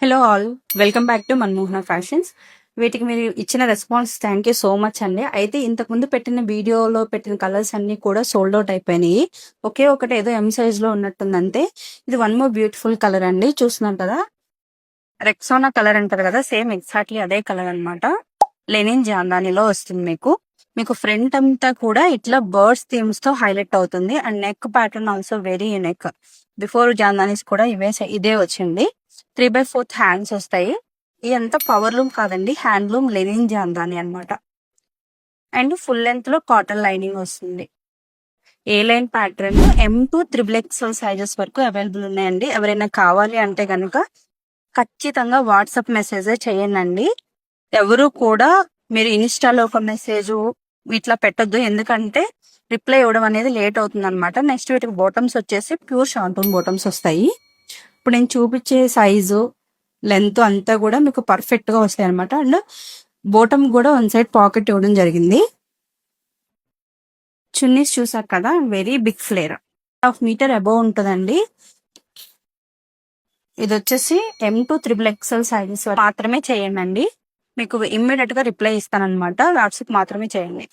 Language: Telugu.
Hello all, welcome back to Manmohana fashions. వీటికి మీరు ఇచ్చిన response thank you so much అండి. అయితే ఇంతకుముందు పెట్టిన వీడియోలో పెట్టిన కలర్స్ అన్ని కూడా సోల్డ్ అవుట్ అయిపోయినాయి. ఒకే ఒకటి ఏదో ఎం సైజ్ లో ఉన్నట్టుంది అంతే. ఇది వన్ మోర్ బ్యూటిఫుల్ కలర్ అండి, చూస్తున్నారు కదా, రెక్సోనా కలర్ అంటారు కదా, సేమ్ ఎగ్జాక్ట్లీ అదే కలర్ అన్నమాట. లెనిన్ జాందానిలో వస్తుంది మీకు. మీకు ఫ్రంట్ అంతా కూడా ఇట్లా బర్డ్స్ థీమ్స్ తో హైలైట్ అవుతుంది. And neck pattern also very unique. Before Jamdanis కూడా ఇదే వచ్చింది. 3/4 హ్యాండ్స్ వస్తాయి. ఇదంతా పవర్ లూమ్ కాదండి, హ్యాండ్లూమ్ లెనిన్ జాందాని అన్నమాట. అండ్ ఫుల్ లెంత్ లో కాటన్ లైనింగ్ వస్తుంది. A line pattern M2 XXL sizes వరకు అవైలబుల్ ఉన్నాయండి. ఎవరైనా కావాలి అంటే కనుక ఖచ్చితంగా వాట్సాప్ మెసేజ్ చేయండి. ఎవరు కూడా మీరు ఇన్స్టాలో ఒక మెసేజ్ ఇట్లా పెట్టొద్దు, ఎందుకంటే రిప్లై ఇవ్వడం అనేది లేట్ అవుతుంది అనమాట. నెక్స్ట్ వీటికి బాటమ్స్ వచ్చేసి ప్యూర్ షాంటూన్ బాటమ్స్ వస్తాయి. ఇప్పుడు నేను చూపించే సైజు లెంత్ అంతా కూడా మీకు పర్ఫెక్ట్ గా వస్తాయి అనమాట. అండ్ బాటమ్ కూడా వన్ సైడ్ పాకెట్ ఇవ్వడం జరిగింది. చున్నీస్ చూసారు కదా, very big flare, 1.5 metre above ఉంటుందండి. ఇది వచ్చేసి M2 XXL సైజెస్ మాత్రమే చేయండి. మీకు ఇమ్మీడియట్ గా రిప్లై ఇస్తానన్నమాట. వాట్సాప్ మాత్రమే చేయండి.